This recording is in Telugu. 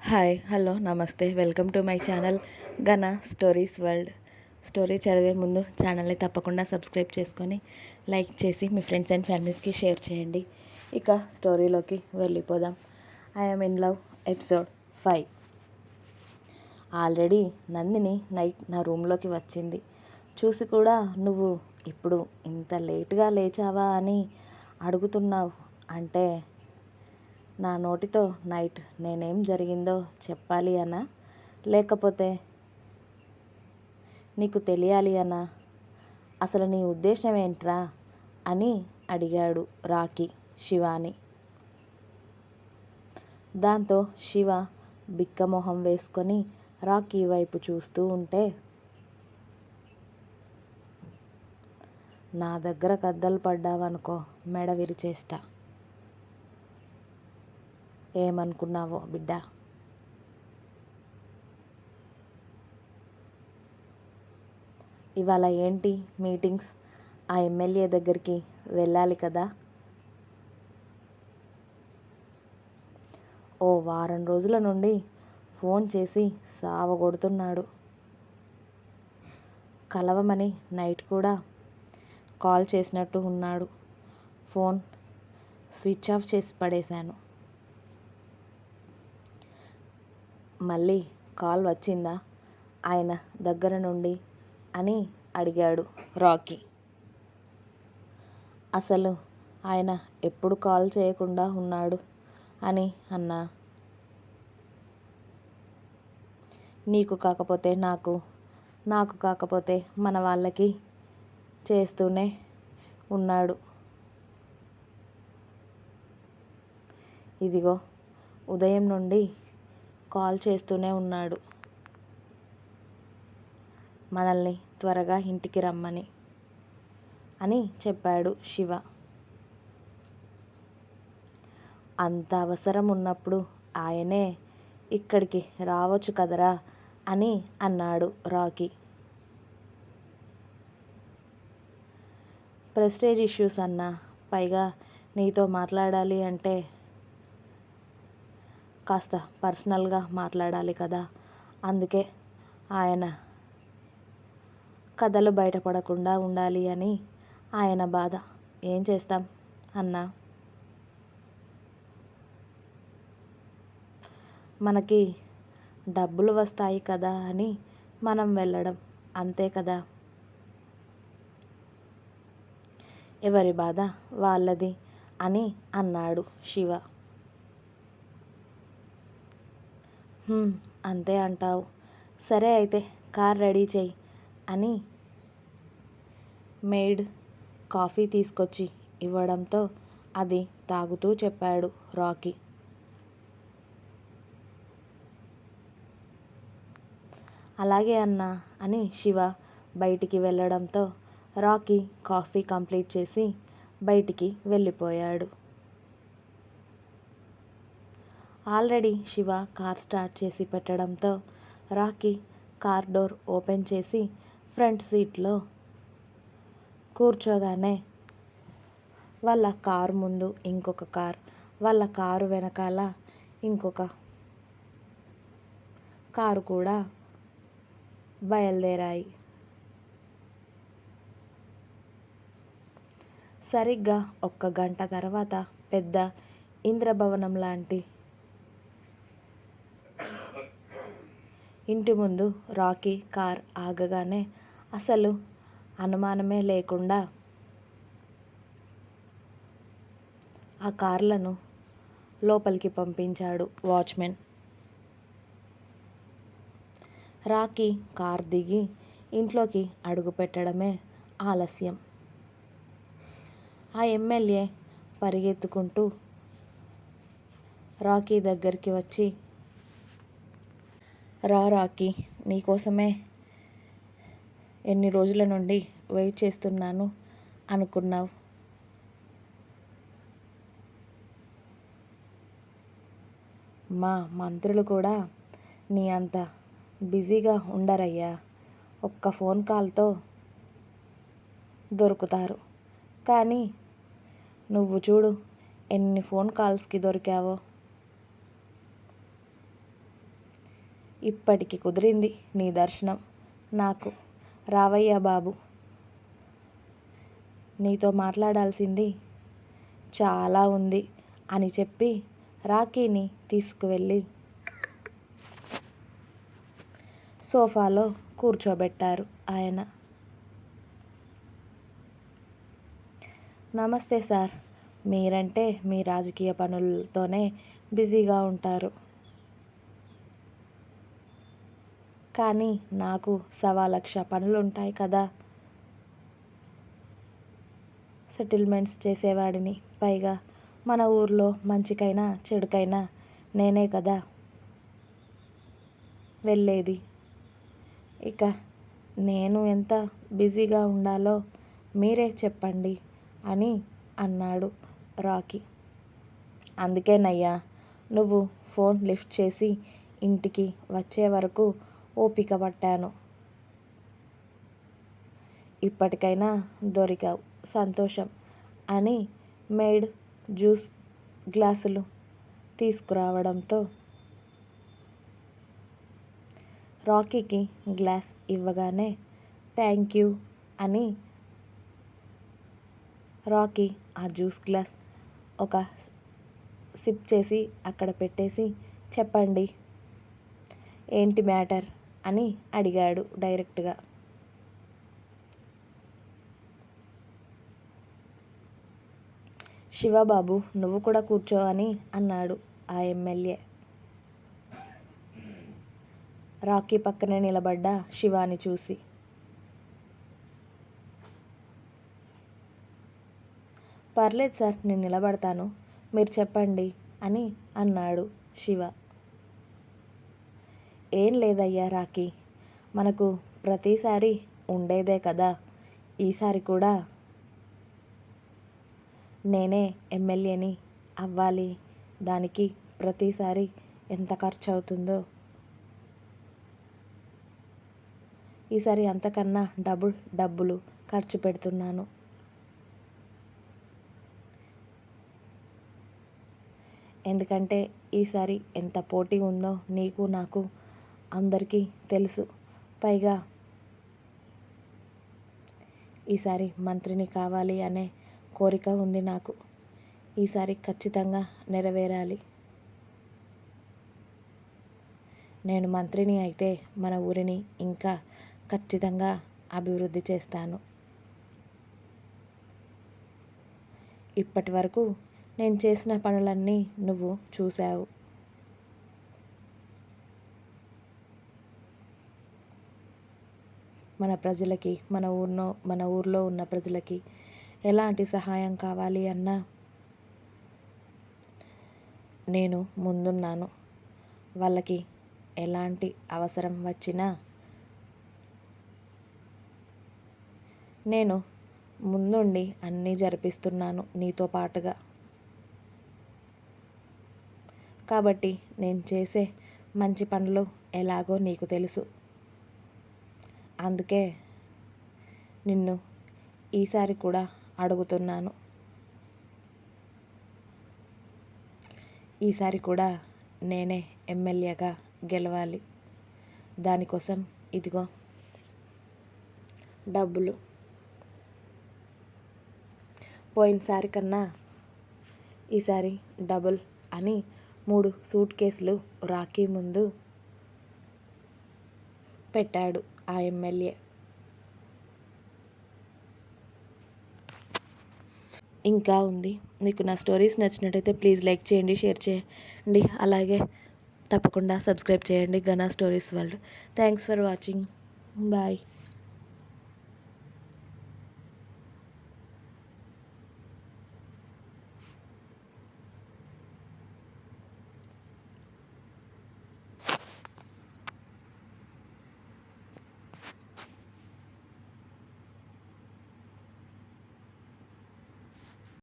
హాయ్ హలో నమస్తే వెల్కమ్ టు మై ఛానల్ ఘన స్టోరీస్ వరల్డ్. స్టోరీ చదివే ముందు ఛానల్ని తప్పకుండా సబ్స్క్రైబ్ చేసుకొని లైక్ చేసి మీ ఫ్రెండ్స్ అండ్ ఫ్యామిలీస్కి షేర్ చేయండి. ఇక స్టోరీలోకి వెళ్ళిపోదాం. I'm in love episode 5. Already Nandini night నా రూమ్లోకి వచ్చింది. చూసి కూడా నువ్వు ఇప్పుడు ఇంత లేట్గా లేచావా అని అడుగుతున్నావు. అంటే నా నోటితో నైట్ నేనేం జరిగిందో చెప్పాలి అనా, లేకపోతే నీకు తెలియాలి అనా? అసలు నీ ఉద్దేశం ఏంట్రా అని అడిగాడు రాకీ శివాని. దాంతో శివ బిక్కమొహం వేసుకొని రాకీ వైపు చూస్తూ ఉంటే, నా దగ్గర కద్దలు పడ్డావనుకో మెడ విరిచేస్తా. ఏమనుకున్నావో బిడ్డ? ఇవాళ ఏంటి మీటింగ్స్? ఆ ఎమ్మెల్యే దగ్గరికి వెళ్ళాలి కదా. ఓ వారం రోజుల నుండి ఫోన్ చేసి సావగొడుతున్నాడు. కలవమని నైట్ కూడా కాల్ చేసినట్టు ఉన్నాడు. ఫోన్ స్విచ్ ఆఫ్ చేసి పడేశాను. మళ్ళీ కాల్ వచ్చిందా ఆయన దగ్గర నుండి అని అడిగాడు రాకీ. అసలు ఆయన ఎప్పుడు కాల్ చేయకుండా ఉన్నాడు అని అన్నా. నీకు కాకపోతే నాకు, నాకు కాకపోతే మన వాళ్ళకి చేస్తూనే ఉన్నాడు. ఇదిగో ఉదయం నుండి కాల్ చేస్తూనే ఉన్నాడు మనల్ని త్వరగా ఇంటికి రమ్మని అని చెప్పాడు శివ. అంత అవసరం ఉన్నప్పుడు ఆయనే ఇక్కడికి రావచ్చు కదరా అని అన్నాడు రాకీ. ప్రెస్టేజ్ ఇష్యూస్ అన్నా, పైగా నీతో మాట్లాడాలి అంటే కాస్త పర్సనల్గా మాట్లాడాలి కదా. అందుకే ఆయన కథలు బయటపడకుండా ఉండాలి అని ఆయన బాధ. ఏం చేస్తాం అన్నా. మనకి డబ్బులు వస్తాయి కదా అని మనం వెళ్ళడం, అంతే కదా. ఎవరి బాధ వాళ్ళది అని అన్నాడు శివ. అంతే అంటావు. సరే అయితే కార్ రెడీ చెయ్యి అని మెయిడ్ కాఫీ తీసుకొచ్చి ఇవ్వడంతో అది తాగుతూ చెప్పాడు రాకీ. అలాగే అన్నా అని శివ బయటికి వెళ్ళడంతో రాకీ కాఫీ కంప్లీట్ చేసి బయటికి వెళ్ళిపోయాడు. ఆల్రెడీ శివ కార్ స్టార్ట్ చేసి పెట్టడంతో రాకీ కార్ డోర్ ఓపెన్ చేసి ఫ్రంట్ సీట్లో కూర్చోగానే వాళ్ళ కారు ముందు ఇంకొక కార్, వాళ్ళ కారు వెనకాల ఇంకొక కారు కూడా బయలుదేరాయి. సరిగ్గా 1 గంట తర్వాత పెద్ద ఇంద్రభవనం లాంటి ఇంటి ముందు రాకీ కార్ ఆగగానే అసలు అనుమానమే లేకుండా ఆ కార్లను లోపలికి పంపించాడు వాచ్మెన్. రాకీ కార్ దిగి ఇంట్లోకి అడుగు పెట్టడమే ఆలస్యం. ఆ ఎమ్మెల్యే పరిగెత్తుకుంటూ రాకీ దగ్గరికి వచ్చి, రాకీ, నీకోసమే ఎన్ని రోజుల నుండి వెయిట్ చేస్తున్నాను అనుకున్నావు. మా మంత్రులు కూడా నీ అంత బిజీగా ఉండరయ్యా. ఒక్క ఫోన్ కాల్తో దొరుకుతారు. కానీ నువ్వు చూడు ఎన్ని ఫోన్ కాల్స్కి దొరికావో. ఇప్పటికి కుదిరింది నీ దర్శనం నాకు. రావయ్యా బాబు, నీతో మాట్లాడాల్సింది చాలా ఉంది అని చెప్పి రాకీని తీసుకువెళ్ళి సోఫాలో కూర్చోబెట్టారు ఆయన. నమస్తే సార్, మీరంటే మీ రాజకీయ పనులతోనే బిజీగా ఉంటారు, కానీ నాకు 1,00,000 పనులుంటాయి కదా. సెటిల్మెంట్స్ చేసేవాడిని, పైగా మన ఊర్లో మంచికైనా చెడుకైనా నేనే కదా వెళ్ళేది. ఇక నేను ఎంత బిజీగా ఉండాలో మీరే చెప్పండి అని అన్నాడు రాకీ. అందుకేనయ్యా నువ్వు ఫోన్ లిఫ్ట్ చేసి ఇంటికి వచ్చే వరకు ఓపిక పట్టాను. ఇప్పటికైనా దొరికావు, సంతోషం అని మేడ్ జ్యూస్ గ్లాసులు తీసుకురావడంతో రాకీకి గ్లాస్ ఇవ్వగానే థ్యాంక్ యూ అని రాకీ ఆ జ్యూస్ గ్లాస్ ఒక సిప్ చేసి అక్కడ పెట్టేసి, చెప్పండి ఏంటి మ్యాటర్ అని అడిగాడు డైరెక్ట్గా. శివబాబు నువ్వు కూడా కూర్చో అని అన్నాడు ఆ ఎమ్మెల్యే. రాకీ పక్కనే నిలబడ్డ శివాని చూసి, పర్లేదు సార్, నేను నిలబడతాను, మీరు చెప్పండి అని అన్నాడు శివ. ఏం లేదయ్యా రాకీ, మనకు ప్రతిసారి ఉండేదే కదా, ఈసారి కూడా నేనే ఎమ్మెల్యేని అవ్వాలి, దానికి ప్రతిసారి ఎంత ఖర్చు అవుతుందో ఈసారి అంతకన్నా డబ్బులు ఖర్చు పెడుతున్నాను. ఎందుకంటే ఈసారి ఎంత పోటీ ఉందో నీకు నాకు అందరికీ తెలుసు. పైగా ఈసారి మంత్రిని కావాలి అనే కోరిక ఉంది నాకు. ఈసారి ఖచ్చితంగా నెరవేరాలి. నేను మంత్రిని అయితే మన ఊరిని ఇంకా ఖచ్చితంగా అభివృద్ధి చేస్తాను. ఇప్పటి వరకు నేను చేసిన పనులన్నీ నువ్వు చూసావు. మన ప్రజలకి, మన ఊర్లో ఉన్న ప్రజలకి ఎలాంటి సహాయం కావాలి అన్నా నేను ముందున్నాను. వాళ్ళకి ఎలాంటి అవసరం వచ్చినా నేను ముందుండి అన్నీ జరిపిస్తున్నాను నీతో పాటుగా. కాబట్టి నేను చేసే మంచి పనులు ఎలాగో నీకు తెలుసు. అందుకే నిన్ను ఈసారి కూడా అడుగుతున్నాను. ఈసారి కూడా నేనే ఎమ్మెల్యేగా గెలవాలి. దానికోసం ఇదిగో డబ్బులు. పోయినసారి కన్నా ఈసారి డబుల్ అని 3 సూట్ కేసులు రాకీ ముందు పెట్టాడు ఆ ఎమ్మెల్యే. ఇంకా ఉంది. మీకు నా స్టోరీస్ నచ్చినట్టయితే ప్లీజ్ లైక్ చేయండి, షేర్ చేయండి, అలాగే తప్పకుండా సబ్స్క్రైబ్ చేయండి ఘనా stories world. Thanks for watching. Bye.